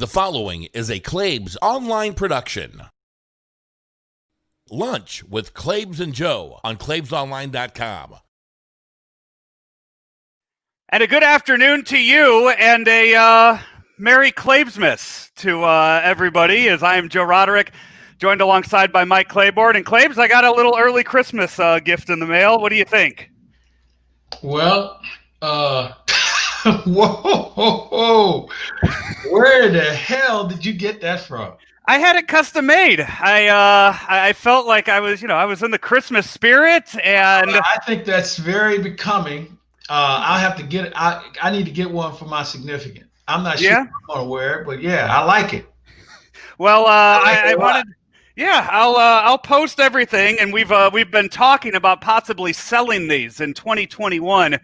The following is a Claibs online production. Lunch with Claibs and Joe on claibsonline.com. And a good afternoon to you, and a Merry Claibsmas to everybody, as I am Joe Roderick, joined alongside by Mike Claiborne. And Claibs, I got a little early Christmas gift in the mail. What do you think? Well, whoa, where the hell did you get that from? I had it custom made. I felt like I was in the Christmas spirit, and I think that's very becoming. I'll have to get it. I need to get one for my significant. I'm not sure if I'm gonna wear it, but yeah, I like it. Well, I wanted. Yeah, I'll post everything, and we've been talking about possibly selling these in 2021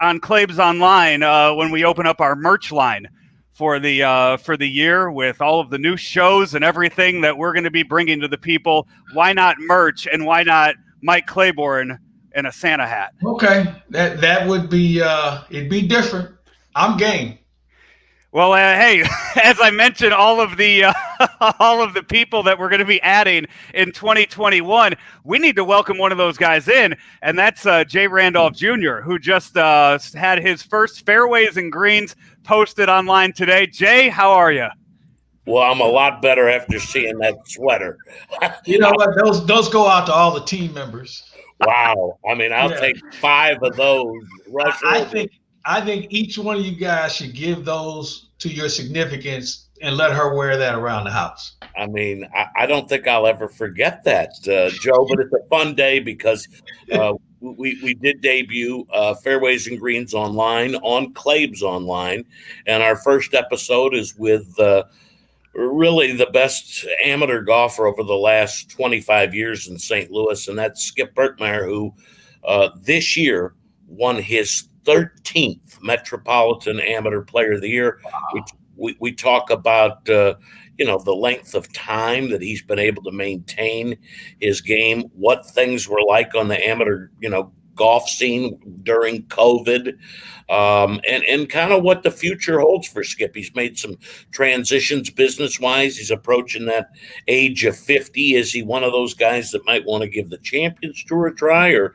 on Claibs Online when we open up our merch line for the year with all of the new shows and everything that we're going to be bringing to the people. Why not merch, and why not Mike Claiborne in a Santa hat? Okay, that would be it'd be different. I'm game. Well, hey, as I mentioned, all of the people that we're going to be adding in 2021, we need to welcome one of those guys in, and that's Jay Randolph Jr., who just had his first Fairways and Greens posted online today. Jay, how are you? Well, I'm a lot better after seeing that sweater. You know what? Those go out to all the team members. Wow. I mean, I'll take 5 of those. I think each one of you guys should give those to your significance and let her wear that around the house. I mean, I don't think I'll ever forget that, Joe, but it's a fun day because we did debut Fairways and Greens online on Claibs Online, and our first episode is with really the best amateur golfer over the last 25 years in St. Louis, and that's Skip Burkmaier, who this year won his 13th Metropolitan Amateur Player of the Year. We talk about the length of time that he's been able to maintain his game, what things were like on the amateur golf scene during COVID, and kind of what the future holds for Skip. He's made some transitions business-wise. He's approaching that age of 50. Is he one of those guys that might want to give the Champions Tour a try, or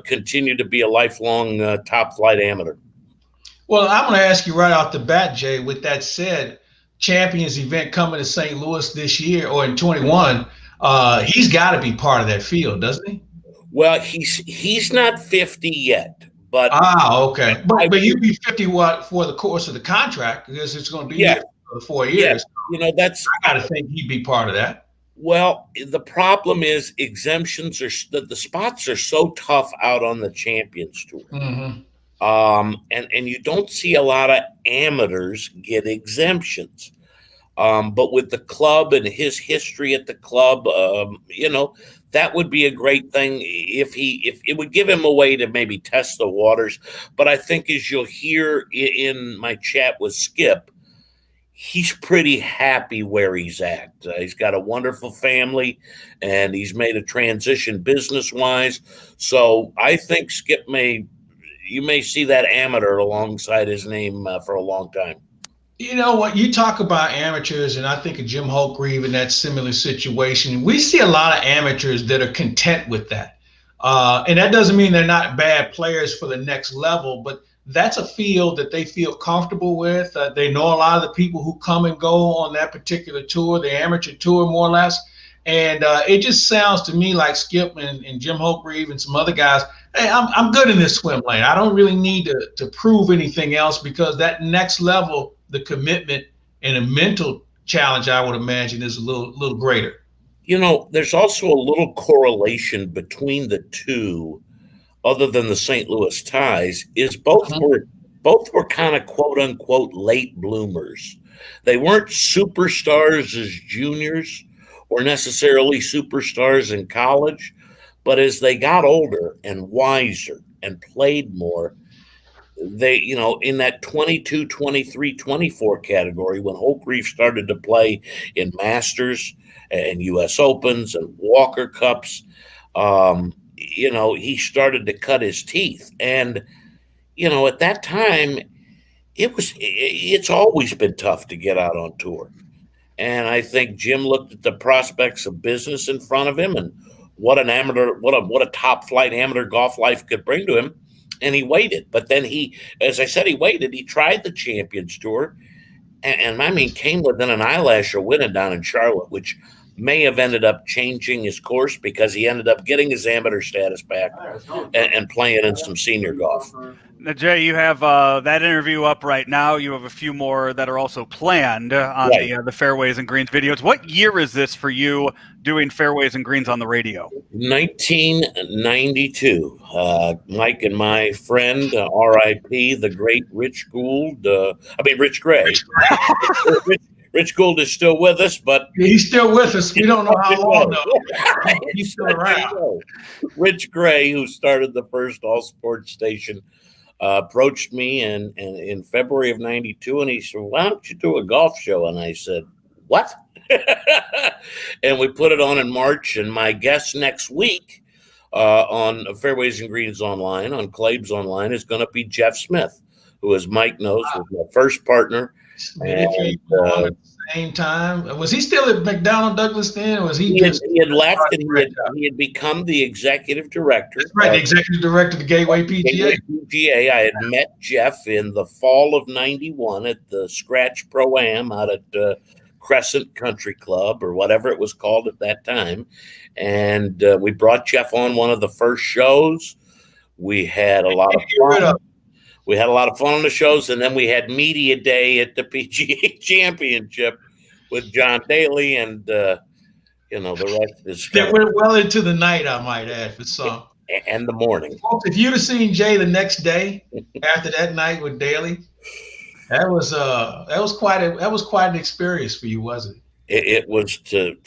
continue to be a lifelong top-flight amateur? Well, I'm going to ask you right off the bat, Jay, with that said, Champions event coming to St. Louis this year or in 21, he's got to be part of that field, doesn't he? Well, he's not 50 yet, but okay. But he'll be 50 for the course of the contract, because it's going to be here for 4 years. Yeah. I got to think he'd be part of that. Well, the problem is exemptions the spots are so tough out on the Champions Tour. Mm-hmm. And you don't see a lot of amateurs get exemptions. But with the club and his history at the club, that would be a great thing if it would give him a way to maybe test the waters. But I think, as you'll hear in my chat with Skip, he's pretty happy where he's at. He's got a wonderful family, and he's made a transition business-wise. So I think Skip you may see that amateur alongside his name for a long time. You know what? You talk about amateurs, and I think of Jim Holtgreave in that similar situation. We see a lot of amateurs that are content with that. And that doesn't mean they're not bad players for the next level, but that's a field that they feel comfortable with. They know a lot of the people who come and go on that particular tour, the amateur tour, more or less. And it just sounds to me like Skip and Jim Holtgreave and some other guys, hey, I'm good in this swim lane. I don't really need to prove anything else, because that next level, the commitment and a mental challenge, I would imagine, is a little greater. There's also a little correlation between the two, other than the St. Louis ties, is both were kind of quote unquote late bloomers. They weren't superstars as juniors or necessarily superstars in college, but as they got older and wiser and played more, they, in that 22, 23, 24 category, when Holtgreave started to play in Masters and U.S. Opens and Walker Cups, he started to cut his teeth. And, at that time, It's always been tough to get out on tour. And I think Jim looked at the prospects of business in front of him and what a top flight amateur golf life could bring to him. And he waited. But then as I said, he waited. He tried the Champions Tour and I mean, came within an eyelash of winning down in Charlotte, which may have ended up changing his course because he ended up getting his amateur status back and playing in some senior golf. Now, Jay, you have that interview up right now. You have a few more that are also planned on the Fairways and Greens videos. What year is this for you doing Fairways and Greens on the radio? 1992. Mike and my friend, R.I.P., the great Rich Gray. Rich Gould is still with us, but he's still with us. We don't know how long though. He's still around. Rich Gray, who started the first all sports station, approached me in February of 92, and he said, "Why don't you do a golf show?" And I said, "What?" And we put it on in March. And my guest next week on Fairways and Greens Online, on Claibs Online, is going to be Jeff Smith, who, as Mike knows, was my first partner. And, at the same time, was he still at McDonnell Douglas then, or was he? He had left, and he had become the executive director. That's right, the executive director of the Gateway PGA. I had met Jeff in the fall of '91 at the Scratch Pro-Am out at Crescent Country Club, or whatever it was called at that time, and we brought Jeff on one of the first shows. We had a lot of fun. We had a lot of fun on the shows, and then we had media day at the PGA Championship with John Daly, and the rest is. That went well into the night, I might add, for some. And the morning. Folks, if you'd have seen Jay the next day after that night with Daly, that was quite an experience for you, wasn't it? It was, to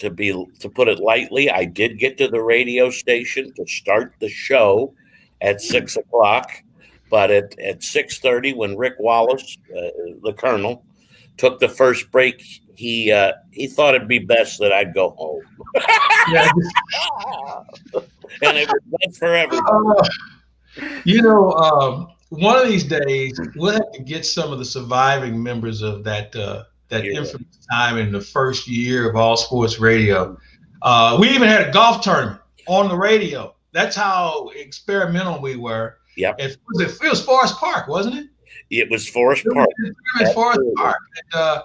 put it lightly. I did get to the radio station to start the show at 6 o'clock. But at 6:30, when Rick Wallace, the Colonel, took the first break, he thought it'd be best that I'd go home. And it was best for everybody. One of these days, we'll have to get some of the surviving members of that infamous time in the first year of All Sports Radio. We even had a golf tournament on the radio. That's how experimental we were. Yep. It was Forest Park, wasn't it? It was Forest Park. It was Forest Park. And,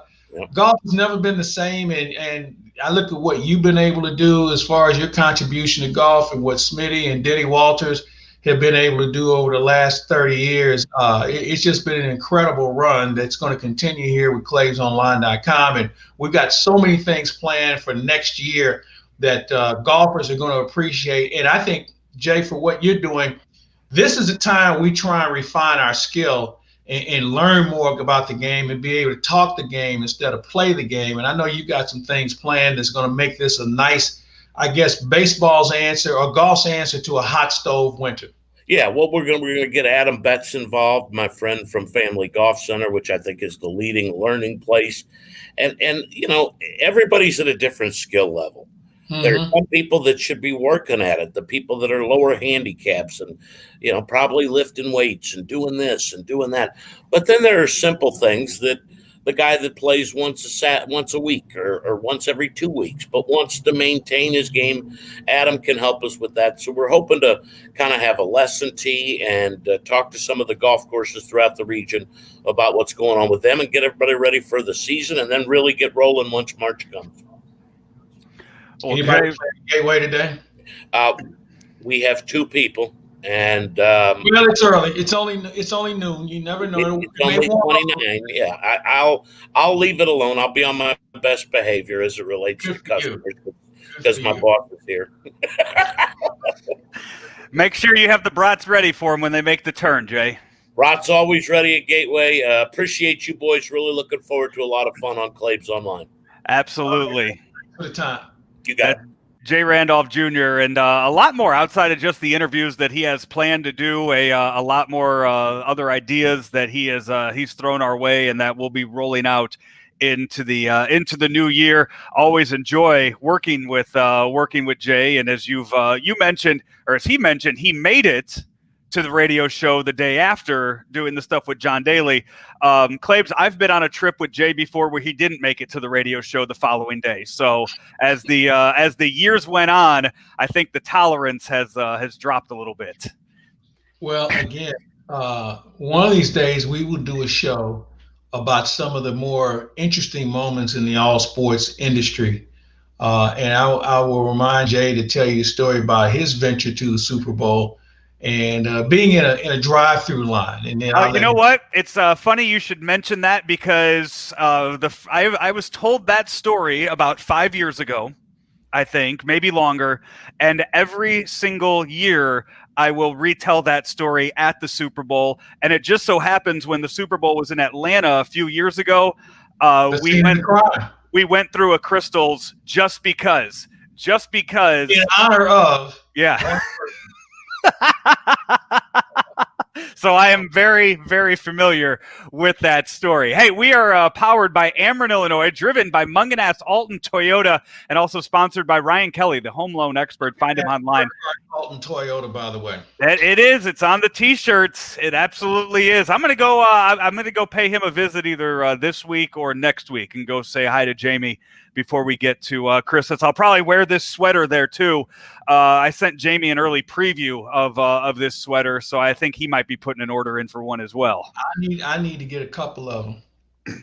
golf has never been the same. And I look at what you've been able to do as far as your contribution to golf and what Smitty and Denny Walters have been able to do over the last 30 years. It's just been an incredible run that's going to continue here with ClaibsOnline.com. And we've got so many things planned for next year that golfers are going to appreciate. And I think, Jay, for what you're doing, this is a time we try and refine our skill and learn more about the game and be able to talk the game instead of play the game. And I know you got some things planned that's going to make this a nice, I guess, baseball's answer or golf's answer to a hot stove winter. Yeah, well, we're gonna get Adam Betts involved, my friend from Family Golf Center, which I think is the leading learning place. And everybody's at a different skill level. There are some people that should be working at it, the people that are lower handicaps and, probably lifting weights and doing this and doing that. But then there are simple things that the guy that plays once a week or once every 2 weeks, but wants to maintain his game, Adam can help us with that. So we're hoping to kind of have a lesson tee and talk to some of the golf courses throughout the region about what's going on with them and get everybody ready for the season and then really get rolling once March comes. Anybody play Gateway today? We have 2 people, and well, it's early. It's only noon. You never know. It's only 29. Yeah, I'll leave it alone. I'll be on my best behavior as it relates to customers because my boss is here. Make sure you have the brats ready for them when they make the turn, Jay. Brats always ready at Gateway. Appreciate you boys. Really looking forward to a lot of fun on Claibs Online. Absolutely. For the time. You got it. Jay Randolph Jr. and a lot more outside of just the interviews that he has planned to do. A lot more other ideas that he's thrown our way, and that will be rolling out into the new year. Always enjoy working with Jay, and as you mentioned, or as he mentioned, he made it to the radio show the day after doing the stuff with John Daly. Claibs, I've been on a trip with Jay before where he didn't make it to the radio show the following day. So as the years went on, I think the tolerance has dropped a little bit. Well, again, one of these days we will do a show about some of the more interesting moments in the all sports industry. And I will remind Jay to tell you a story about his venture to the Super Bowl and being in a drive-through line. And then you know what? It's funny you should mention that because I was told that story about 5 years ago, I think, maybe longer. And every single year I will retell that story at the Super Bowl. And it just so happens when the Super Bowl was in Atlanta a few years ago, we went through a Crystals just because in honor of. Yeah. So I am very, very familiar with that story. Hey, we are powered by Ameren, Illinois, driven by Munganast Alton Toyota, and also sponsored by Ryan Kelly, the home loan expert. Find him online. Alton Toyota, by the way. It is. It's on the T-shirts. It absolutely is. I'm gonna go. I'm gonna go pay him a visit either this week or next week, and go say hi to Jamie before we get to Christmas. I'll probably wear this sweater there too. I sent Jamie an early preview of this sweater, so I think he might be putting an order in for one as well. I need to get a couple of them.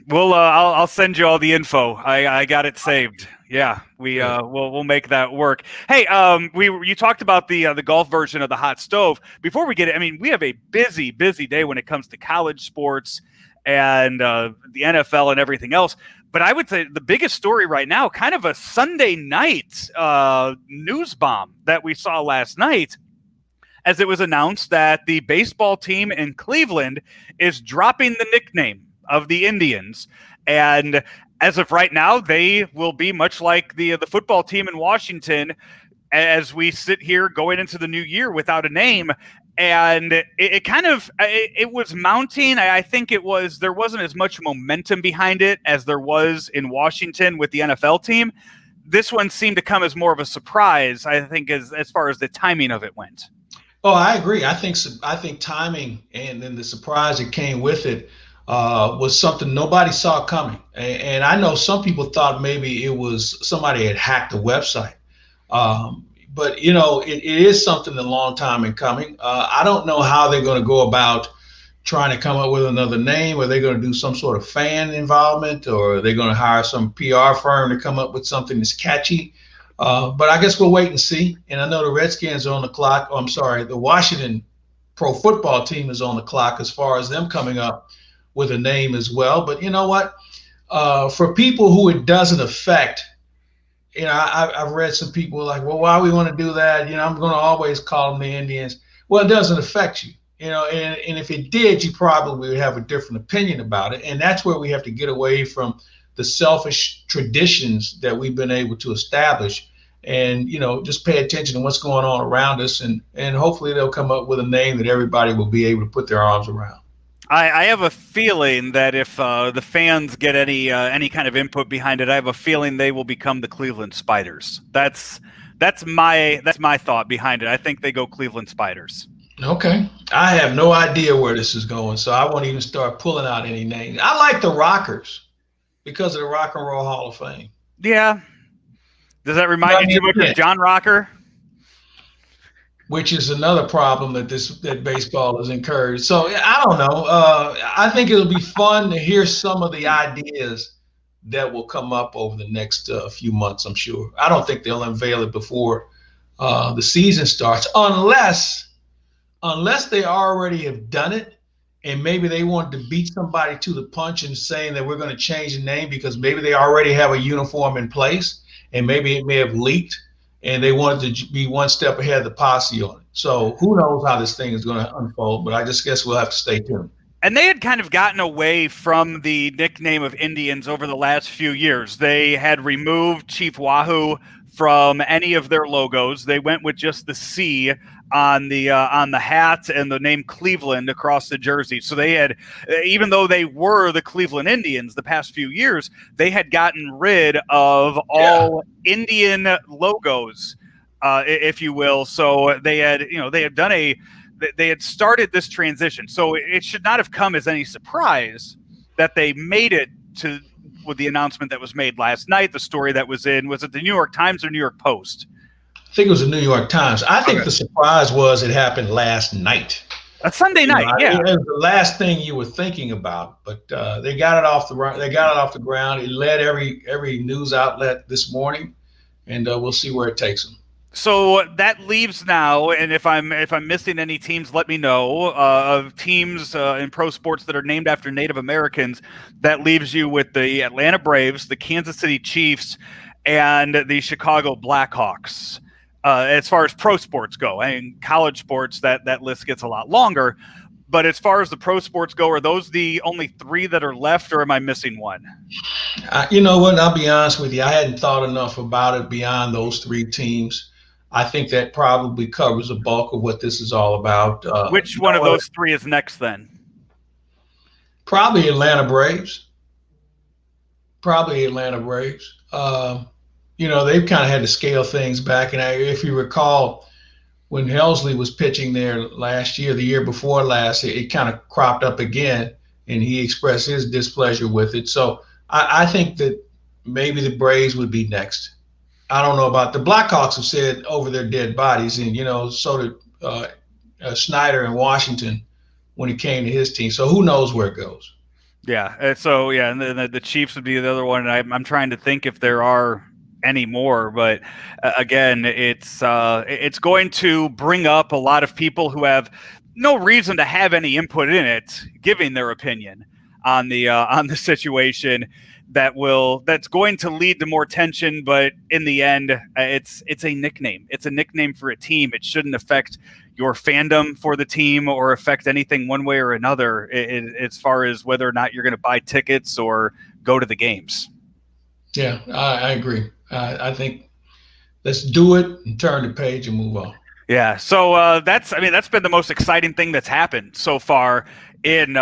Well, I'll send you all the info. I got it saved. Yeah, we'll make that work. Hey, you talked about the golf version of the hot stove. Before we get it, I mean, we have a busy day when it comes to college sports and the NFL and everything else. But I would say the biggest story right now, kind of a Sunday night news bomb that we saw last night, as it was announced that the baseball team in Cleveland is dropping the nickname of the Indians. And as of right now, they will be much like the football team in Washington as we sit here going into the new year without a name. And it was mounting. I think there wasn't as much momentum behind it as there was in Washington with the NFL team. This one seemed to come as more of a surprise, I think, as far as the timing of it went. Oh, I agree. I think timing and then the surprise that came with it was something nobody saw coming. And I know some people thought maybe it was somebody had hacked the website. But, you know, it is something a long time in coming. I don't know how they're going to go about trying to come up with another name. Are they going to do some sort of fan involvement, or are they going to hire some PR firm to come up with something that's catchy? But I guess we'll wait and see. And I know the Redskins are on the clock. Oh, I'm sorry, the Washington Pro Football Team is on the clock as far as them coming up with a name as well. But you know what? For people who it doesn't affect, you know, I've read some people like, well, why we want to do that? You know, I'm going to always call them the Indians. Well, it doesn't affect you, you know, and if it did, you probably would have a different opinion about it. And that's where we have to get away from the selfish traditions that we've been able to establish and, you know, just pay attention to what's going on around us. And hopefully they'll come up with a name that everybody will be able to put their arms around. I have a feeling that if the fans get any kind of input behind it, I have a feeling they will become the Cleveland Spiders. That's my thought behind it. I think they go Cleveland Spiders. Okay. I have no idea where this is going, so I won't even start pulling out any names. I like the Rockers because of the Rock and Roll Hall of Fame. Yeah. Does that remind you too much of John Rocker? Which is another problem that baseball has incurred. So I don't know. I think it'll be fun to hear some of the ideas that will come up over the next few months, I'm sure. I don't think they'll unveil it before the season starts, unless they already have done it and maybe they want to beat somebody to the punch and saying that we're going to change the name because maybe they already have a uniform in place and maybe it may have leaked. And they wanted to be one step ahead of the posse on it. So who knows how this thing is going to unfold, but I just guess we'll have to stay tuned. And they had kind of gotten away from the nickname of Indians over the last few years. They had removed Chief Wahoo from any of their logos. They went with just the C on the hat and the name Cleveland across the jersey. So they had, even though they were the Cleveland Indians the past few years, they had gotten rid of all Indian logos, if you will. So they had done they had started this transition. So it should not have come as any surprise that they made it to with the announcement that was made last night, the story that was it the New York Times or New York Post? I think it was the New York Times. I think the surprise was it happened last night. A Sunday night, yeah. It was the last thing you were thinking about, but they got it off the ground. It led every news outlet this morning, and we'll see where it takes them. So that leaves now, and if I'm missing any teams, let me know, of teams in pro sports that are named after Native Americans. That leaves you with the Atlanta Braves, the Kansas City Chiefs, and the Chicago Blackhawks. As far as pro sports go, and college sports, that list gets a lot longer. But as far as the pro sports go, are those the only three that are left, or am I missing one? You know what? I'll be honest with you. I hadn't thought enough about it beyond those three teams. I think that probably covers the bulk of what this is all about. Which one of those three is next then? Probably Atlanta Braves. They've kind of had to scale things back. And if you recall, when Helsley was pitching there last year, the year before last, it kind of cropped up again, and he expressed his displeasure with it. So I think that maybe the Braves would be next. I don't know about the Blackhawks have said over their dead bodies, and, so did Snyder in Washington when it came to his team. So who knows where it goes. Yeah. And then the Chiefs would be the other one. And I'm trying to think if there are any more, but again, it's going to bring up a lot of people who have no reason to have any input in it, giving their opinion on the situation. That's going to lead to more tension, but in the end, it's a nickname. It's a nickname for a team. It shouldn't affect your fandom for the team or affect anything one way or another as far as whether or not you're going to buy tickets or go to the games. Yeah, I agree. I think let's do it and turn the page and move on. Yeah, so that's been the most exciting thing that's happened so far in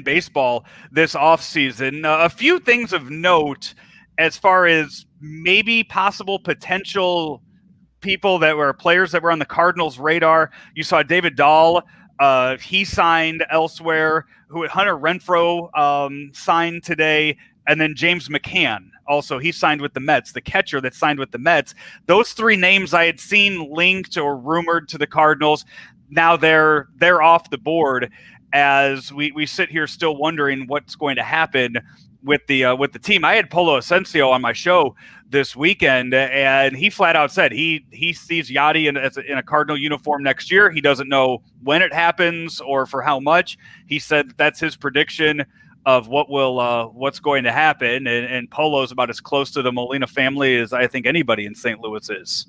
baseball this offseason. A few things of note as far as maybe possible potential people that were players that were on the Cardinals' radar. You saw David Dahl. He signed elsewhere. Hunter Renfroe signed today. And then James McCann, also, he signed with the Mets, the catcher that signed with the Mets. Those three names I had seen linked or rumored to the Cardinals. Now they're off the board as we sit here still wondering what's going to happen with the team. I had Polo Asensio on my show this weekend, and he flat out said he sees Yachty in a Cardinal uniform next year. He doesn't know when it happens or for how much. He said that's his prediction of what's going to happen, and Polo's about as close to the Molina family as I think anybody in St. Louis is.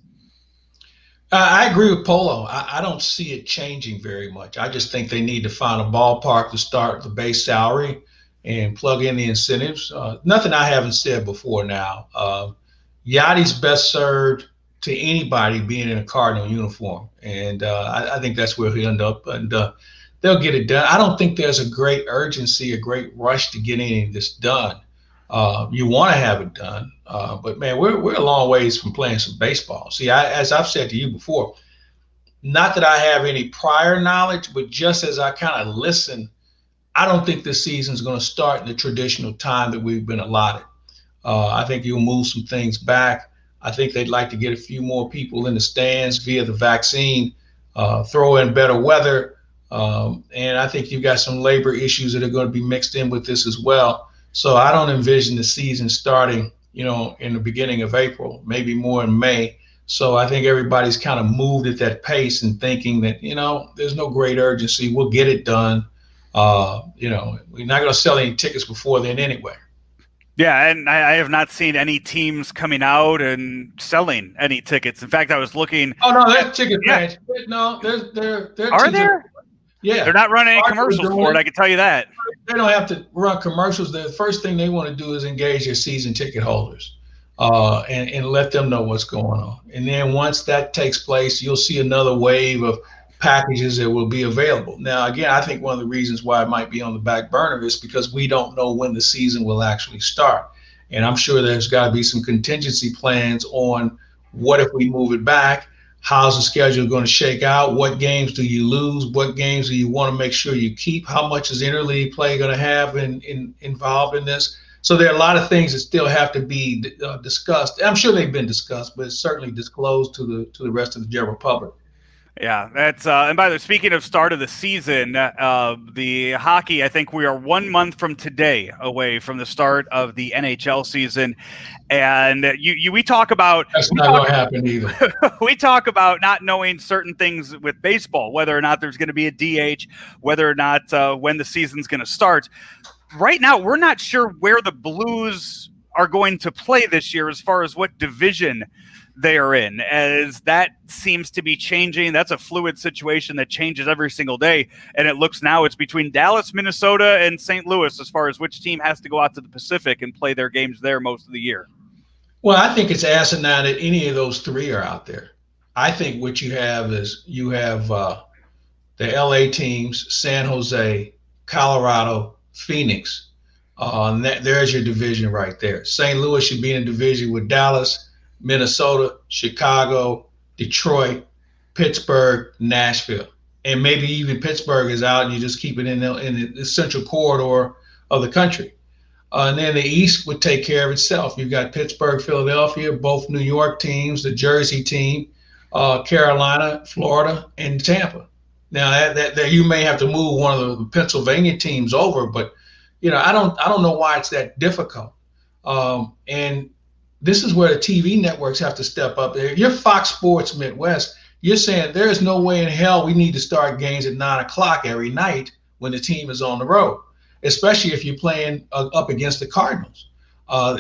I agree with Polo. I don't see it changing very much. I just think they need to find a ballpark to start the base salary and plug in the incentives. Nothing I haven't said before now. Yachty's best served to anybody being in a Cardinal uniform, and I think that's where he'll end up. And they'll get it done. I don't think there's a great urgency, a great rush to get any of this done. You want to have it done, but man, we're a long ways from playing some baseball. See, as I've said to you before, not that I have any prior knowledge, but just as I kind of listen, I don't think this season is going to start in the traditional time that we've been allotted. I think you'll move some things back. I think they'd like to get a few more people in the stands via the vaccine, throw in better weather. And I think you've got some labor issues that are going to be mixed in with this as well. So I don't envision the season starting, in the beginning of April, maybe more in May. So I think everybody's kind of moved at that pace and thinking that, there's no great urgency. We'll get it done. We're not going to sell any tickets before then anyway. Yeah, and I have not seen any teams coming out and selling any tickets. In fact, I was looking. Oh no, there's ticket match. No, there. Are there? Yeah, they're not running any commercials for it. I can tell you that. They don't have to run commercials. The first thing they want to do is engage their season ticket holders, and let them know what's going on. And then once that takes place, you'll see another wave of packages that will be available. Now, again, I think one of the reasons why it might be on the back burner is because we don't know when the season will actually start. And I'm sure there's got to be some contingency plans on what if we move it back. how's the schedule going to shake out? What games do you lose? What games do you want to make sure you keep? How much is interleague play going to have involved in this? So there are a lot of things that still have to be discussed. I'm sure they've been discussed, but it's certainly disclosed to the rest of the general public. Yeah, that's and by the way, speaking of start of the season, the hockey, I think we are 1 month from today away from the start of the NHL season, and we talk about that's not going to happen either. We talk about not knowing certain things with baseball, whether or not there's going to be a DH, whether or not when the season's going to start. Right now, we're not sure where the Blues are going to play this year as far as what division they are in, as that seems to be changing. That's a fluid situation that changes every single day. And it looks now it's between Dallas, Minnesota, and St. Louis as far as which team has to go out to the Pacific and play their games there most of the year. Well, I think it's asinine that any of those three are out there. I think what you have is you have the LA teams, San Jose, Colorado, Phoenix. There's your division right there. St. Louis should be in a division with Dallas, Minnesota, Chicago, Detroit, Pittsburgh, Nashville. And maybe even Pittsburgh is out and you just keep it in the central corridor of the country. And then the East would take care of itself. You've got Pittsburgh, Philadelphia, both New York teams, the Jersey team, Carolina, Florida, and Tampa. Now that you may have to move one of the Pennsylvania teams over, but I don't know why it's that difficult. And this is where the TV networks have to step up. You're Fox Sports Midwest. You're saying there is no way in hell we need to start games at 9:00 every night when the team is on the road, especially if you're playing up against the Cardinals.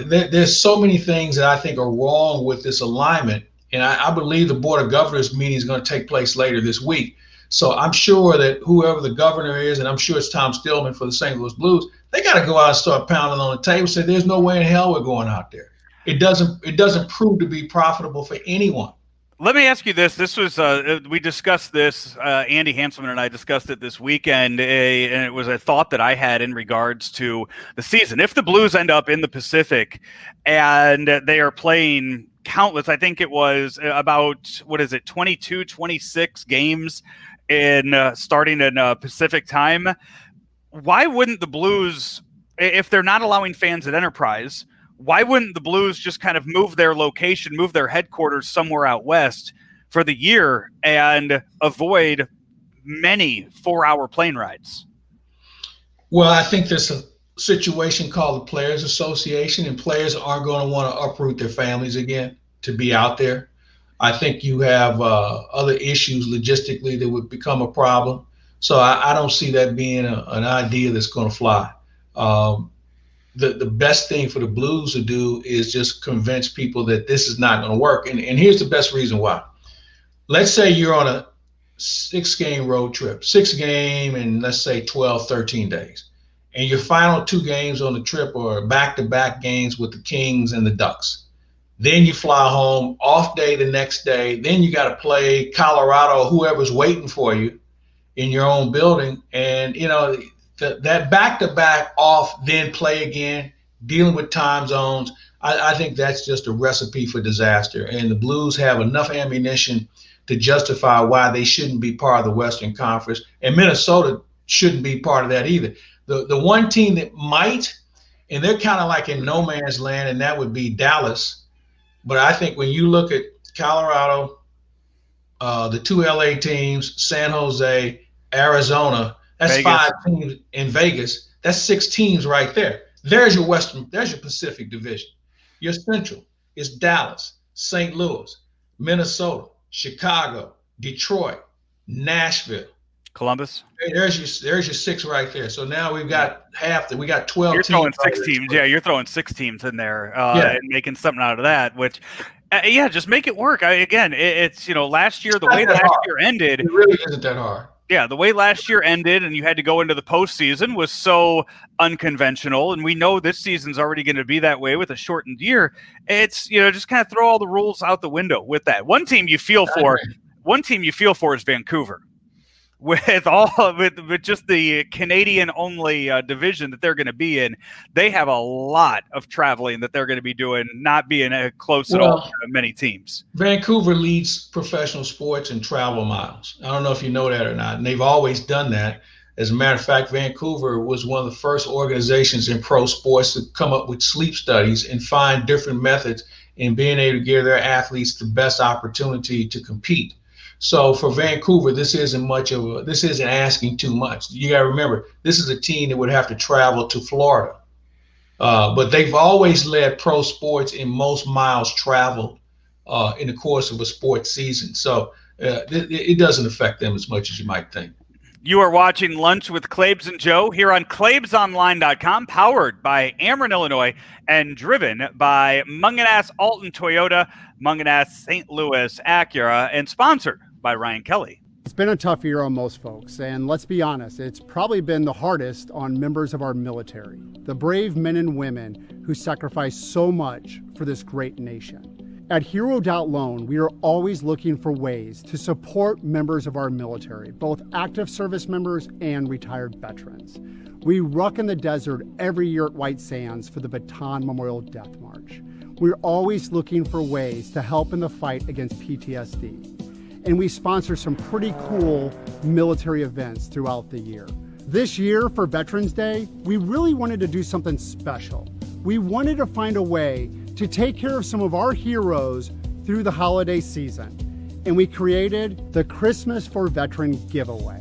There's so many things that I think are wrong with this alignment. And I believe the Board of Governors meeting is going to take place later this week. So I'm sure that whoever the governor is, and I'm sure it's Tom Stillman for the St. Louis Blues, they got to go out and start pounding on the table and say there's no way in hell we're going out there. It doesn't prove to be profitable for anyone. Let me ask you this. This was we discussed this. Andy Hanselman and I discussed it this weekend, and it was a thought that I had in regards to the season. If the Blues end up in the Pacific and they are playing countless, I think it was about 22, 26 games in starting in Pacific time. Why wouldn't the Blues, if they're not allowing fans at Enterprise, why wouldn't the Blues just kind of move their location, move their headquarters somewhere out west for the year and avoid many 4-hour plane rides? Well, I think there's a situation called the Players Association, and players aren't going to want to uproot their families again to be out there. I think you have other issues logistically that would become a problem. So I don't see that being an idea that's going to fly. The best thing for the Blues to do is just convince people that this is not going to work. And here's the best reason why. Let's say you're on a 6-game road trip, 6-game in, let's say, 12, 13 days. And your final 2 games on the trip are back-to-back games with the Kings and the Ducks. Then you fly home, off day the next day. Then you got to play Colorado, whoever's waiting for you in your own building. And, that back-to-back off, then play again, dealing with time zones, I think that's just a recipe for disaster. And the Blues have enough ammunition to justify why they shouldn't be part of the Western Conference. And Minnesota shouldn't be part of that either. The one team that might, and they're kind of like in no man's land, and that would be Dallas. But I think when you look at Colorado, the 2 LA teams, San Jose, Arizona, that's Vegas. 5 teams in Vegas. That's 6 teams right there. There's your Pacific Division. Your Central is Dallas, St. Louis, Minnesota, Chicago, Detroit, Nashville, Columbus. There's your 6 right there. So now we've got we got 12 you're teams. Throwing 6 teams. Yeah, you're throwing 6 teams in there and making something out of that, which just make it work. It's last year, the way last year ended. It really isn't that hard. Yeah, the way last year ended and you had to go into the postseason was so unconventional, and we know this season's already going to be that way with a shortened year. It's, just kind of throw all the rules out the window with that. One team you feel for is Vancouver. with just the Canadian only division that they're going to be in, they have a lot of traveling that they're going to be doing, not being close at all to many teams. Vancouver leads professional sports in travel miles. I don't know if you know that or not, and they've always done that. As a matter of fact, Vancouver was one of the first organizations in pro sports to come up with sleep studies and find different methods in being able to give their athletes the best opportunity to compete. So for Vancouver, this isn't asking too much. You got to remember, this is a team that would have to travel to Florida. But they've always led pro sports in most miles traveled in the course of a sports season. So it doesn't affect them as much as you might think. You are watching Lunch with Claibs and Joe here on ClaibsOnline.com, powered by Ameren, Illinois, and driven by Mungenast Alton Toyota, Mungenast St. Louis Acura, and sponsored by Ryan Kelly. It's been a tough year on most folks, and let's be honest, it's probably been the hardest on members of our military, the brave men and women who sacrifice so much for this great nation. At Hero.Loan, we are always looking for ways to support members of our military, both active service members and retired veterans. We ruck in the desert every year at White Sands for the Bataan Memorial Death March. We're always looking for ways to help in the fight against PTSD. And we sponsor some pretty cool military events throughout the year. This year for Veterans Day, we really wanted to do something special. We wanted to find a way to take care of some of our heroes through the holiday season. And we created the Christmas for Veteran giveaway.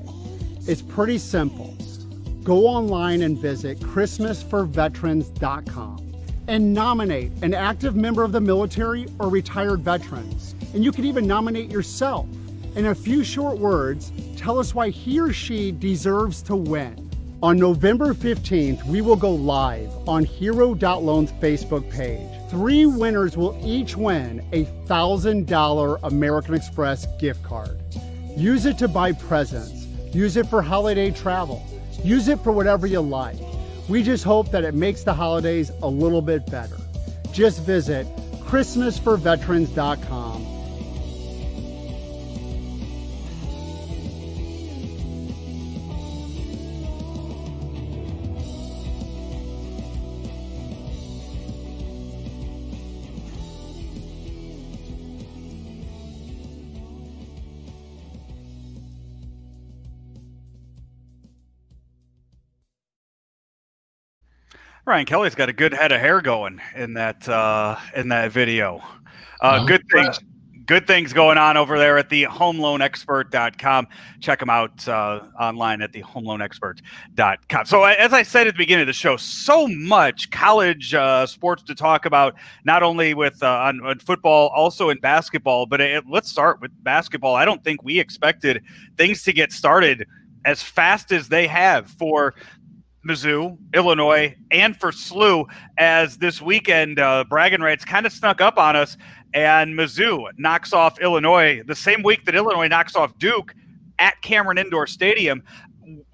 It's pretty simple. Go online and visit christmasforveterans.com and nominate an active member of the military or retired veterans. And you can even nominate yourself. In a few short words, tell us why he or she deserves to win. On November 15th, we will go live on Hero.Loan's Facebook page. 3 winners will each win a $1,000 American Express gift card. Use it to buy presents. Use it for holiday travel. Use it for whatever you like. We just hope that it makes the holidays a little bit better. Just visit christmasforveterans.com. Ryan Kelly's got a good head of hair going in that video. Good things going on over there at the homeloanexpert.com. Check them out online at the homeloanexpert.com. So as I said at the beginning of the show, so much college sports to talk about, not only with on football, also in basketball. But let's start with basketball. I don't think we expected things to get started as fast as they have for Mizzou, Illinois, and for SLU, as this weekend bragging rights kind of snuck up on us, and Mizzou knocks off Illinois the same week that Illinois knocks off Duke at Cameron Indoor Stadium.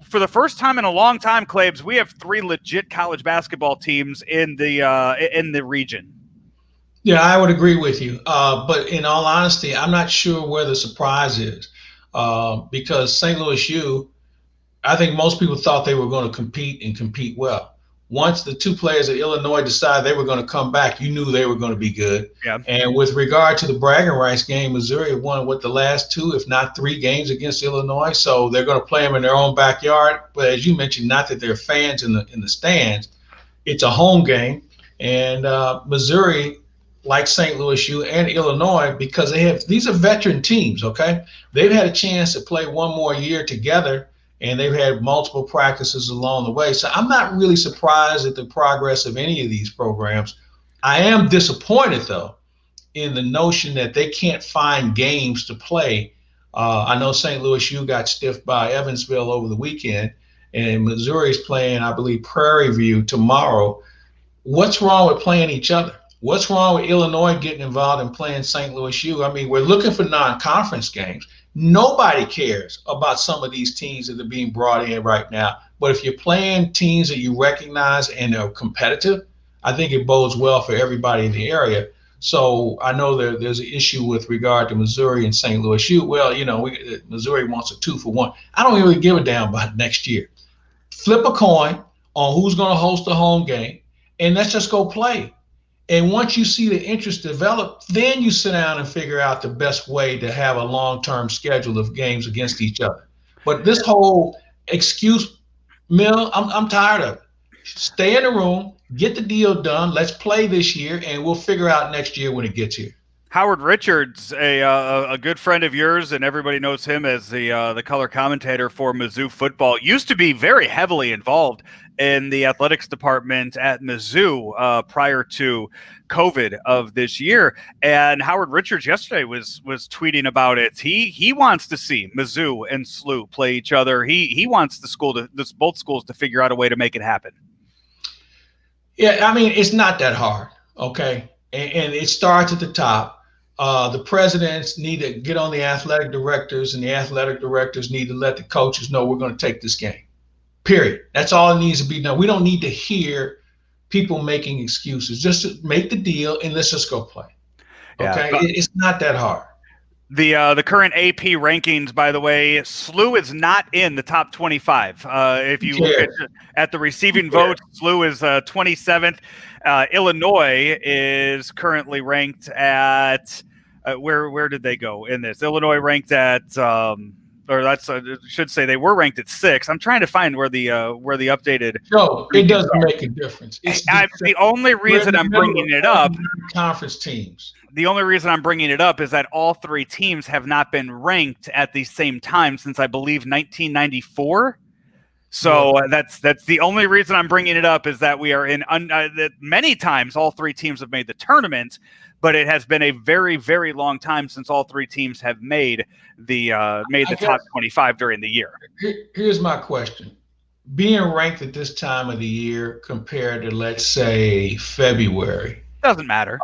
For the first time in a long time, Claibs, we have 3 legit college basketball teams in the region. Yeah, I would agree with you. But in all honesty, I'm not sure where the surprise is because St. Louis U, I think most people thought they were going to compete well. Once the 2 players at Illinois decided they were going to come back, you knew they were going to be good. Yeah. And with regard to the bragging rights game, Missouri won the last 2, if not 3 games against Illinois. So they're going to play them in their own backyard. But as you mentioned, not that they're fans in the stands. It's a home game. And Missouri, like St. Louis U and Illinois, because these are veteran teams, okay? They've had a chance to play one more year together, and they've had multiple practices along the way. So I'm not really surprised at the progress of any of these programs. I am disappointed, though, in the notion that they can't find games to play. I know St. Louis U got stiffed by Evansville over the weekend, and Missouri's playing, I believe, Prairie View tomorrow. What's wrong with playing each other? What's wrong with Illinois getting involved in playing St. Louis U? I mean, we're looking for non-conference games. Nobody cares about some of these teams that are being brought in right now. But if you're playing teams that you recognize and are competitive, I think it bodes well for everybody in the area. So I know there's an issue with regard to Missouri and St. Louis. Missouri wants a 2-for-1. I don't really give a damn about next year. Flip a coin on who's going to host the home game, and let's just go play. And once you see the interest develop, then you sit down and figure out the best way to have a long-term schedule of games against each other. But this whole excuse mill, I'm tired of it. Stay in the room, get the deal done. Let's play this year, and we'll figure out next year when it gets here. Howard Richards, a good friend of yours, and everybody knows him as the color commentator for Mizzou football, used to be very heavily involved in the athletics department at Mizzou prior to COVID of this year. And Howard Richards yesterday was tweeting about it. He wants to see Mizzou and SLU play each other. He wants both schools to figure out a way to make it happen. Yeah, I mean, it's not that hard, okay? And it starts at the top. The presidents need to get on the athletic directors, and the athletic directors need to let the coaches know we're going to take this game. Period. That's all it needs to be done. We don't need to hear people making excuses. Just make the deal and let's just go play. Okay, yeah, it's not that hard. The current AP rankings, by the way, SLU is not in the top 25. If you look at the receiving votes, SLU is 27th. Illinois is currently ranked at where did they go in this? Illinois ranked at should say they were ranked at 6. I'm trying to find where the updated. No, it doesn't make a difference. The only reason I'm bringing it up. Conference teams. The only reason I'm bringing it up is that all 3 teams have not been ranked at the same time since I believe 1994. So that's the only reason I'm bringing it up is that we are in that many times all 3 teams have made the tournament, but it has been a very, very long time since all 3 teams have made the top 25 during the year. Here's my question. Being ranked at this time of the year compared to, let's say, February. Doesn't matter.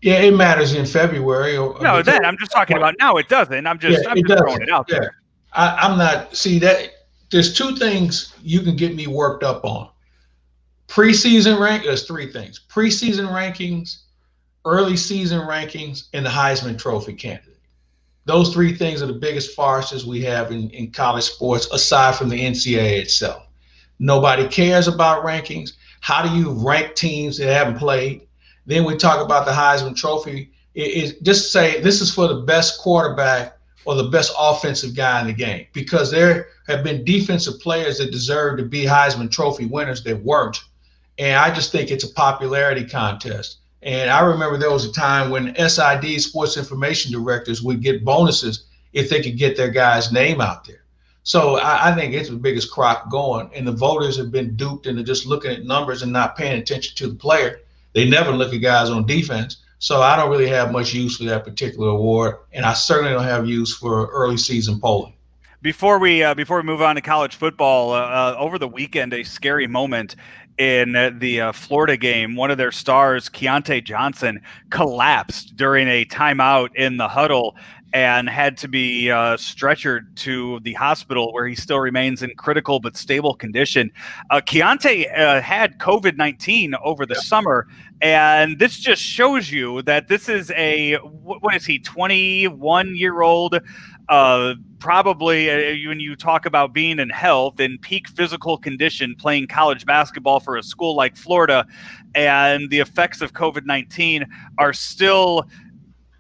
Yeah, it matters in February. No, then I'm just talking about now. It doesn't. I'm just throwing it out there. I'm not. See that. There's 2 things you can get me worked up on. Preseason rank. There's 3 things: preseason rankings, early season rankings, and the Heisman Trophy candidate. Those 3 things are the biggest farces we have in college sports, aside from the NCAA itself. Nobody cares about rankings. How do you rank teams that haven't played? Then we talk about the Heisman Trophy. Just say this is for the best quarterback or the best offensive guy in the game, because there have been defensive players that deserve to be Heisman Trophy winners that weren't. And I just think it's a popularity contest. And I remember there was a time when SID, sports information directors, would get bonuses if they could get their guy's name out there. So I think it's the biggest crock going. And the voters have been duped into just looking at numbers and not paying attention to the player. They never look at guys on defense. So I don't really have much use for that particular award. And I certainly don't have use for early season polling. Before we move on to college football, over the weekend, a scary moment in the Florida game. One of their stars, Keontae Johnson, collapsed during a timeout in the huddle and had to be stretchered to the hospital, where he still remains in critical but stable condition. Keontae had COVID-19 over the summer, and this just shows you that this is what is he, 21-year-old, probably when you talk about being in health and peak physical condition, playing college basketball for a school like Florida, and the effects of COVID-19 are still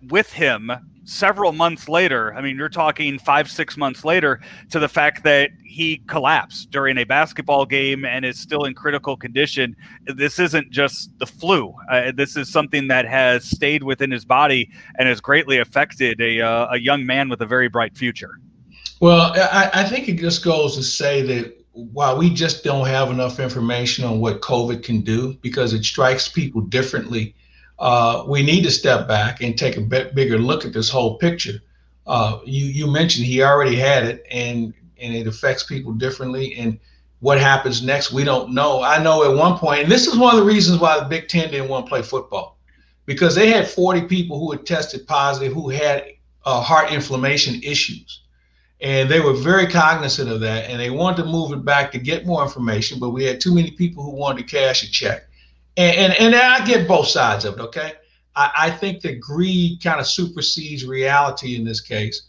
with him several months later. I mean, you're talking 5-6 months later, to the fact that he collapsed during a basketball game and is still in critical condition. This isn't just the flu. This is something that has stayed within his body and has greatly affected a young man with a very bright future. Well, I think it just goes to say that while we just don't have enough information on what COVID can do, because it strikes people differently, we need to step back and take a bigger look at this whole picture. You mentioned he already had it, and it affects people differently. And what happens next, we don't know. I know at one point, and this is one of the reasons why the Big Ten didn't want to play football, because they had 40 people who had tested positive who had heart inflammation issues. And they were very cognizant of that, and they wanted to move it back to get more information, but we had too many people who wanted to cash a check. And I get both sides of it, okay? I think that greed kind of supersedes reality in this case.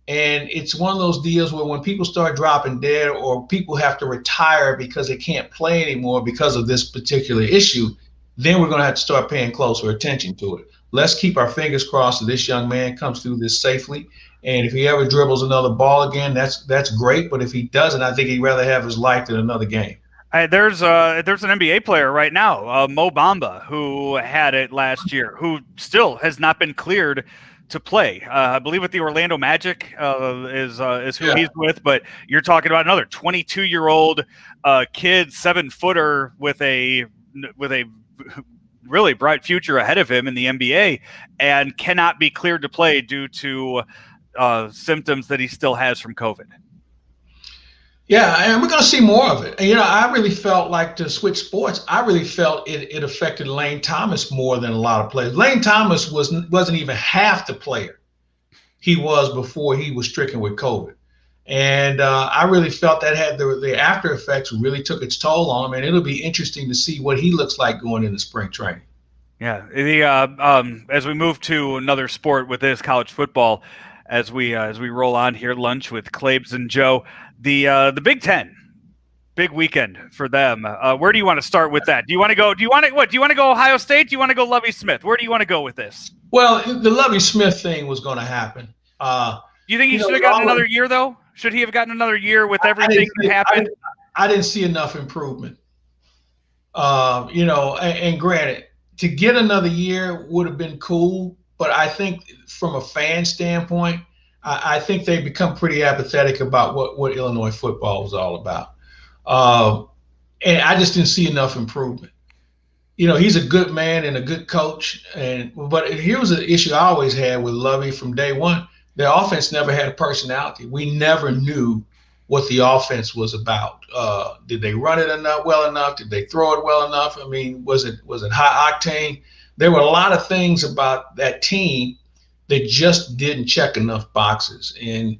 And it's one of those deals where when people start dropping dead or people have to retire because they can't play anymore because of this particular issue, then we're going to have to start paying closer attention to it. Let's keep our fingers crossed that this young man comes through this safely. And if he ever dribbles another ball again, that's great. But if he doesn't, I think he'd rather have his life than another game. There's an NBA player right now, Mo Bamba, who had it last year, who still has not been cleared to play. I believe with the Orlando Magic is who he's with. But you're talking about another 22-year-old kid, 7-footer with a really bright future ahead of him in the NBA, and cannot be cleared to play due to symptoms that he still has from COVID. Yeah, and we're going to see more of it. And, I really felt like, to switch sports, I really felt it affected Lane Thomas more than a lot of players. Lane Thomas wasn't even half the player he was before he was stricken with COVID. And I really felt that had the after effects really took its toll on him. And it'll be interesting to see what he looks like going into spring training. Yeah, as we move to another sport with this college football, as we roll on here, lunch with Claibs and Joe. The Big Ten, big weekend for them. Where do you want to start with that? Do you want to go Ohio State? Do you want to go Lovie Smith? Where do you want to go with this? Well, the Lovie Smith thing was going to happen. Do you think he should have gotten another year, though? Should he have gotten another year with everything that happened? I didn't see enough improvement. And granted, to get another year would have been cool, but I think from a fan standpoint, I think they become pretty apathetic about what Illinois football was all about. And I just didn't see enough improvement. He's a good man and a good coach. But here was an issue I always had with Lovie from day one. Their offense never had a personality. We never knew what the offense was about. Did they run it well enough? Did they throw it well enough? I mean, was it high octane? There were a lot of things about that team that just didn't check enough boxes. And,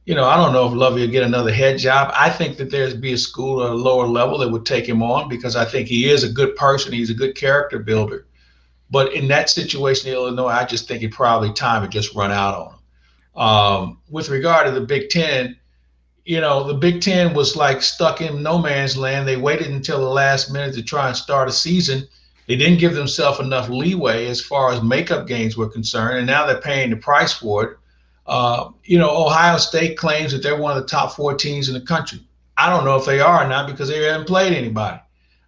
I don't know if Lovie will get another head job. I think that there'd be a school at a lower level that would take him on because I think he is a good person. He's a good character builder. But in that situation in Illinois, I just think it probably time had just run out on him. With regard to the Big Ten, the Big Ten was like stuck in no man's land. They waited until the last minute to try and start a season. They didn't give themselves enough leeway as far as makeup games were concerned, and now they're paying the price for it. Ohio State claims that they're one of the top 4 teams in the country. I don't know if they are or not because they haven't played anybody.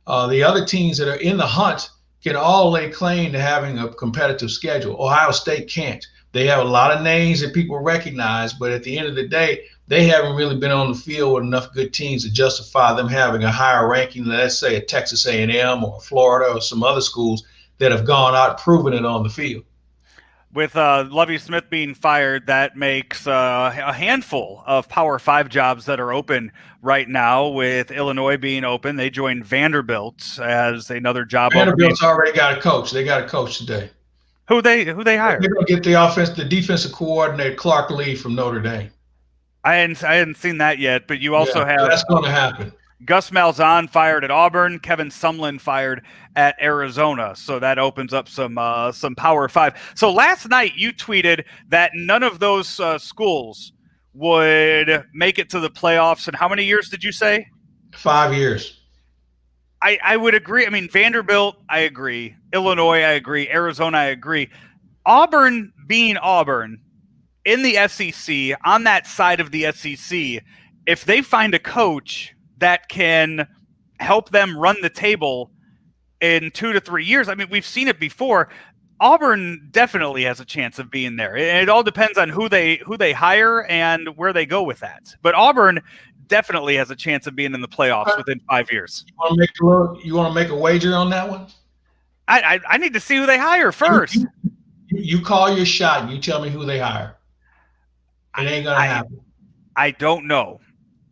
The other teams that are in the hunt can all lay claim to having a competitive schedule. Ohio State can't. They have a lot of names that people recognize, but at the end of the day, they haven't really been on the field with enough good teams to justify them having a higher ranking than, let's say, a Texas A&M or Florida or some other schools that have gone out proving it on the field. With Lovie Smith being fired, that makes a handful of Power 5 jobs that are open right now. With Illinois being open, they joined Vanderbilt as another job. Vanderbilt's already got a coach. They got a coach today. Who they hired? They're going to get the defensive coordinator, Clark Lee from Notre Dame. I hadn't seen that yet, but you also have that's going to happen. Gus Malzahn fired at Auburn, Kevin Sumlin fired at Arizona, so that opens up some Power 5. So last night you tweeted that none of those schools would make it to the playoffs. And how many years did you say? 5 years. I would agree. I mean, Vanderbilt, I agree. Illinois, I agree. Arizona, I agree. Auburn being Auburn in the SEC, on that side of the SEC, if they find a coach that can help them run the table in 2 to 3 years, I mean, we've seen it before. Auburn definitely has a chance of being there. It all depends on who they hire and where they go with that. But Auburn definitely has a chance of being in the playoffs within 5 years. You want to make a wager on that one? I need to see who they hire first. You call your shot. You tell me who they hire. It ain't gonna happen. I don't know.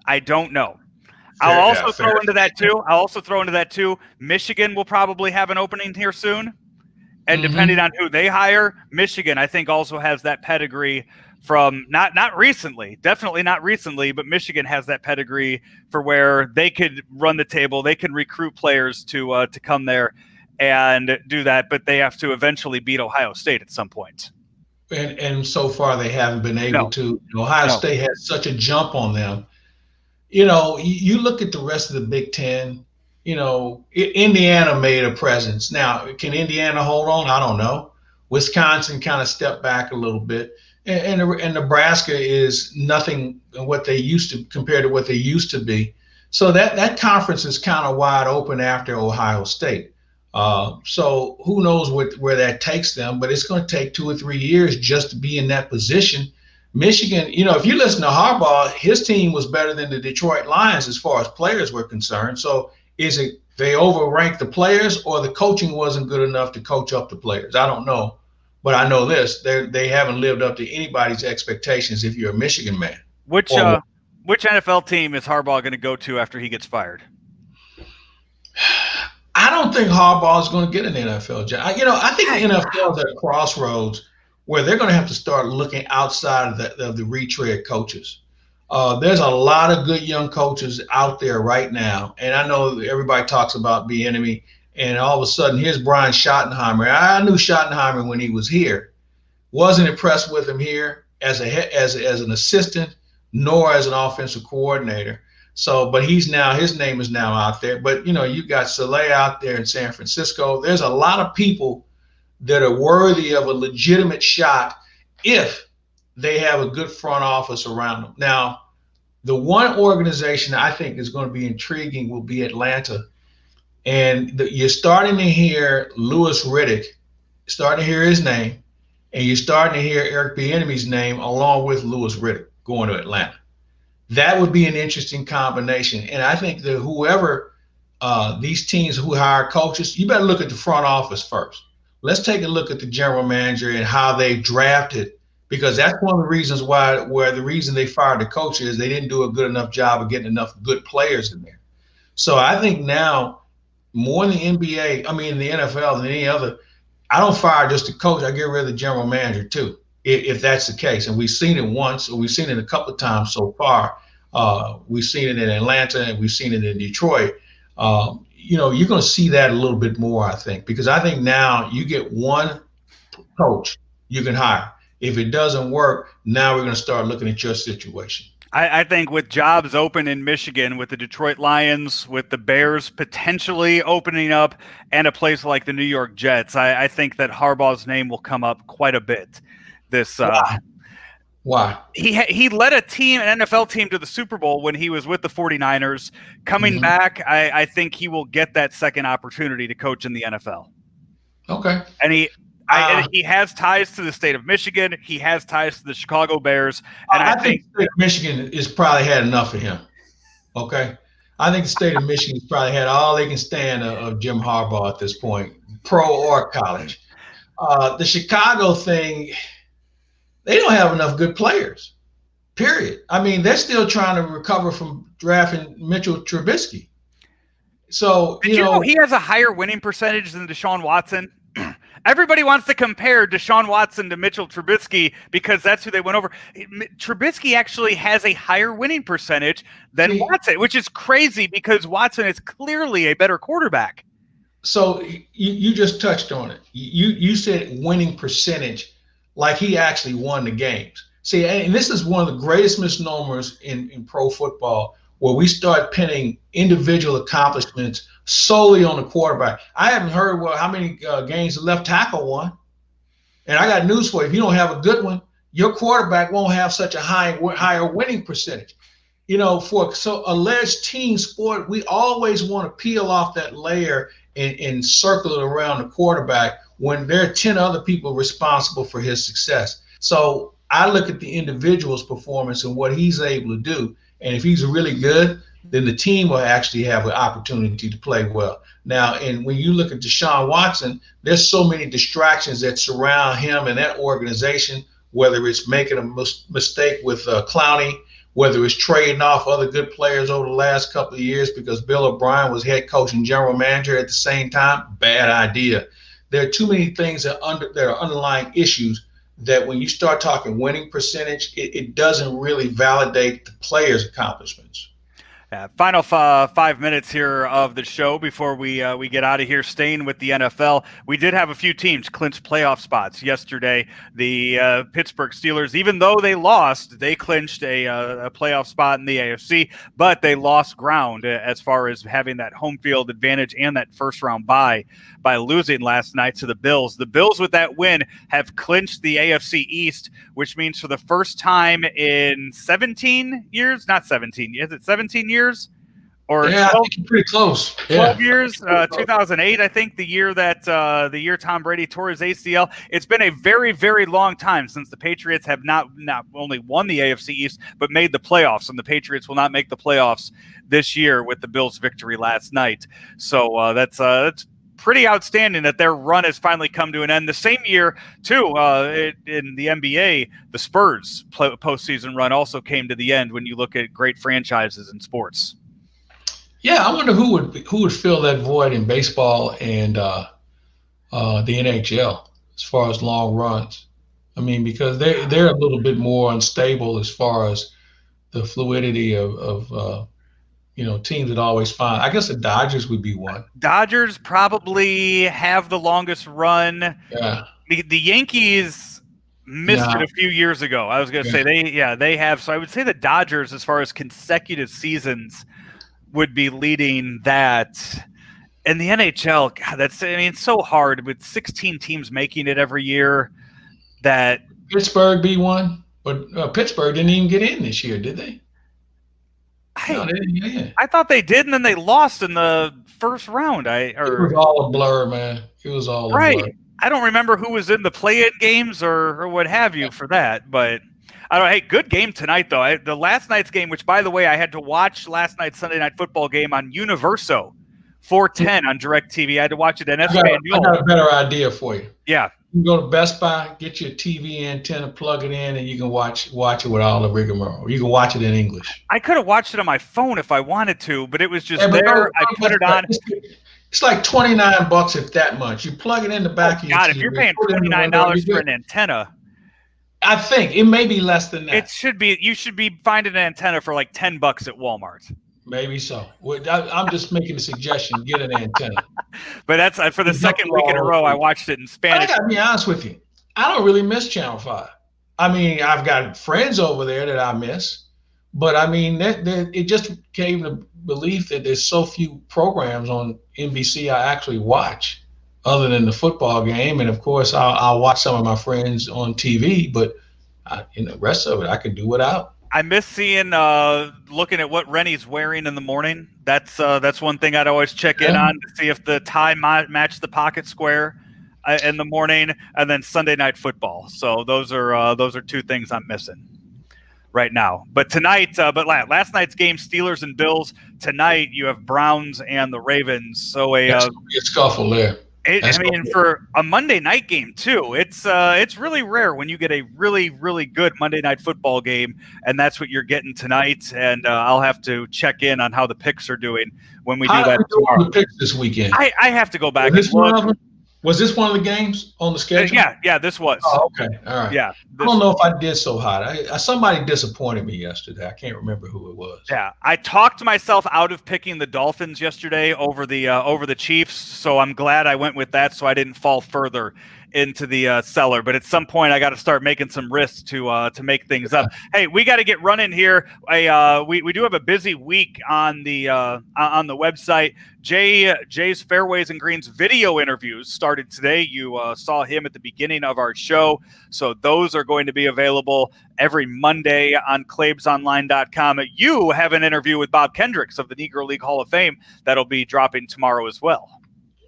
I'll also throw into that too. Michigan will probably have an opening here soon. And depending on who they hire, Michigan, I think, also has that pedigree from not recently, definitely not recently, but Michigan has that pedigree for where they could run the table, they can recruit players to come there and do that, but they have to eventually beat Ohio State at some point. And so far they haven't been able to. Ohio State has such a jump on them. You look at the rest of the Big Ten. Indiana made a presence. Now, can Indiana hold on? I don't know. Wisconsin kind of stepped back a little bit, and Nebraska is nothing what they used to compared to what they used to be. So that conference is kind of wide open after Ohio State. So who knows where that takes them? But it's going to take 2 or 3 years just to be in that position. Michigan, if you listen to Harbaugh, his team was better than the Detroit Lions as far as players were concerned. So is it they overranked the players, or the coaching wasn't good enough to coach up the players? I don't know. But I know this, they haven't lived up to anybody's expectations if you're a Michigan man. Which NFL team is Harbaugh going to go to after he gets fired? I don't think Harbaugh is going to get an NFL job. I think the NFL is at a crossroads where they're going to have to start looking outside of the retread coaches. There's a lot of good young coaches out there right now. And I know everybody talks about Bieniemy, and all of a sudden here's Brian Schottenheimer. I knew Schottenheimer when he was here. Wasn't impressed with him here as an assistant, nor as an offensive coordinator. So, but his name is now out there. But, you got Saleh out there in San Francisco. There's a lot of people that are worthy of a legitimate shot if they have a good front office around them. Now, the one organization I think is going to be intriguing will be Atlanta. And you're starting to hear Louis Riddick, starting to hear his name, and you're starting to hear Eric Bieniemy's name along with Louis Riddick going to Atlanta. That would be an interesting combination. And I think that whoever these teams who hire coaches, you better look at the front office first. Let's take a look at the general manager and how they drafted, because that's one of the reasons where the reason they fired the coach is they didn't do a good enough job of getting enough good players in there. So I think now more in the NFL than any other, I don't fire just the coach. I get rid of the general manager too, if that's the case. And we've seen it once, or we've seen it a couple of times so far. We've seen it in Atlanta and we've seen it in Detroit. You're going to see that a little bit more, I think, because I think now you get one coach you can hire. If it doesn't work, now we're going to start looking at your situation. I think with jobs open in Michigan, with the Detroit Lions, with the Bears potentially opening up, and a place like the New York Jets, I think that Harbaugh's name will come up quite a bit. Why? He led an NFL team to the Super Bowl when he was with the 49ers. Coming back, I think he will get that second opportunity to coach in the NFL. Okay. And he has ties to the state of Michigan. He has ties to the Chicago Bears. And I think the state of Michigan has probably had enough of him. Okay. I think the state of Michigan has probably had all they can stand of Jim Harbaugh at this point, pro or college. The Chicago thing, they don't have enough good players, period. I mean, they're still trying to recover from drafting Mitchell Trubisky. So, Did you know he has a higher winning percentage than Deshaun Watson? Everybody wants to compare Deshaun Watson to Mitchell Trubisky because that's who they went over. Trubisky actually has a higher winning percentage than Watson, which is crazy because Watson is clearly a better quarterback. So you just touched on it. You said winning percentage like he actually won the games. See, and this is one of the greatest misnomers in pro football, where we start pinning individual accomplishments solely on the quarterback. I haven't heard how many games the left tackle won. And I got news for you. If you don't have a good one, your quarterback won't have such a higher winning percentage. For alleged team sport, we always want to peel off that layer and circle it around the quarterback when there are 10 other people responsible for his success. So I look at the individual's performance and what he's able to do. And if he's really good, then the team will actually have an opportunity to play well. Now, and when you look at Deshaun Watson, there's so many distractions that surround him and that organization, whether it's making a mistake with Clowney, whether it's trading off other good players over the last couple of years because Bill O'Brien was head coach and general manager at the same time. Bad idea. There are too many things that are underlying issues that when you start talking winning percentage, it doesn't really validate the player's accomplishments. Final 5 minutes here of the show before we get out of here. Staying with the NFL, we did have a few teams clinch playoff spots yesterday. The Pittsburgh Steelers, even though they lost, they clinched a playoff spot in the AFC, but they lost ground as far as having that home field advantage and that first round bye by losing last night to the Bills. The Bills, with that win, have clinched the AFC East, which means for the first time in 17 years, not 17, is it 17 years? Or yeah, 12, I think you're pretty close. 12 years, 2008, I think, the year Tom Brady tore his ACL. It's been a very, very long time since the Patriots have not only won the AFC East, but made the playoffs, and the Patriots will not make the playoffs this year with the Bills' victory last night. So that's pretty outstanding that their run has finally come to an end. The same year, too, in the NBA, the Spurs postseason run also came to the end when you look at great franchises in sports. Yeah, I wonder who would fill that void in baseball and the NHL as far as long runs. I mean, because they're a little bit more unstable as far as the fluidity of teams that always find. I guess the Dodgers would be one. Dodgers probably have the longest run. Yeah. The Yankees missed it a few years ago. I was going to say they have. So I would say the Dodgers, as far as consecutive seasons, would be leading that. And the NHL, God, it's so hard with 16 teams making it every year. That Pittsburgh be one, but Pittsburgh didn't even get in this year, did they? No, they didn't get in. I thought they did, and then they lost in the first round. It was all a blur, man. It was all right. A blur. I don't remember who was in the play-in games or what have you for that, but I don't know. Hey, good game tonight, though. The last night's game, which, by the way, I had to watch last night's Sunday Night Football game on Universo 410 on DirecTV. I had to watch it. And I got a better idea for you. Yeah. You can go to Best Buy, get your TV antenna, plug it in, and you can watch it with all the rigmarole. You can watch it in English. I could have watched it on my phone if I wanted to, but it was just there. I put it on. It's like $29 if that much. You plug it in the back of your TV. God, if you're paying $29 for an antenna. I think it may be less than that. It should be. You should be finding an antenna for like $10 at Walmart. Maybe so. I'm just making a suggestion. Get an antenna. But that's for the second week in a row. I watched it in Spanish. I gotta be honest with you. I don't really miss Channel 5. I mean, I've got friends over there that I miss, but I mean, it just came to belief that there's so few programs on NBC I actually watch, other than the football game, and of course I'll watch some of my friends on TV. But in the rest of it, I can do without. I miss seeing, looking at what Rennie's wearing in the morning. That's one thing I'd always check in on to see if the tie matched the pocket square in the morning, and then Sunday Night Football. So those are two things I'm missing right now. But tonight, last night's game, Steelers and Bills. Tonight you have Browns and the Ravens. So a scuffle there. For a Monday night game too, it's really rare when you get a really, really good Monday Night Football game, and that's what you're getting tonight. And I'll have to check in on how the picks are doing when we do that tomorrow. The picks this weekend. I have to go back and look. Was this one of the games on the schedule? Yeah, this was. Oh, okay, all right. Yeah, I don't know if I did so hot. Somebody disappointed me yesterday. I can't remember who it was. Yeah, I talked myself out of picking the Dolphins yesterday over the Chiefs, so I'm glad I went with that, so I didn't fall further into the cellar. But at some point, I got to start making some risks to make things up. Hey, we got to get running here. We do have a busy week on the website. Jay's Fairways and Greens video interviews started today. You saw him at the beginning of our show. So those are going to be available every Monday on claibsonline.com. You have an interview with Bob Kendricks of the Negro League Hall of Fame that'll be dropping tomorrow as well.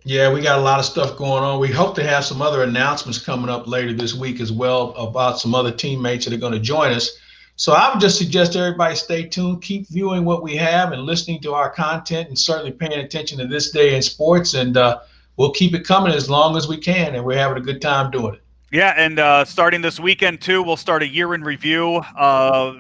Yeah, we got a lot of stuff going on. We hope to have some other announcements coming up later this week as well about some other teammates that are going to join us. So I would just suggest everybody stay tuned, keep viewing what we have and listening to our content, and certainly paying attention to This Day in Sports. And we'll keep it coming as long as we can, and we're having a good time doing it. Yeah, and starting this weekend, too, we'll start a year in review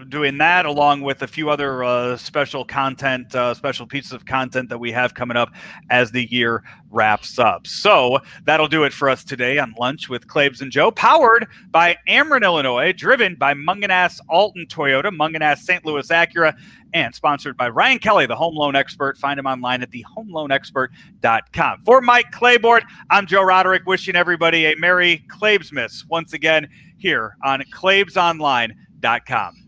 doing that, along with a few other special content, special pieces of content that we have coming up as the year wraps up. So that'll do it for us today on Lunch with Claibs and Joe, powered by Ameren, Illinois, driven by Munganess Alton Toyota, Munganess St. Louis Acura, and sponsored by Ryan Kelly, the home loan expert. Find him online at thehomeloanexpert.com. For Mike Claiborne, I'm Joe Roderick, wishing everybody a Merry Claibsmas once again here on claibsonline.com.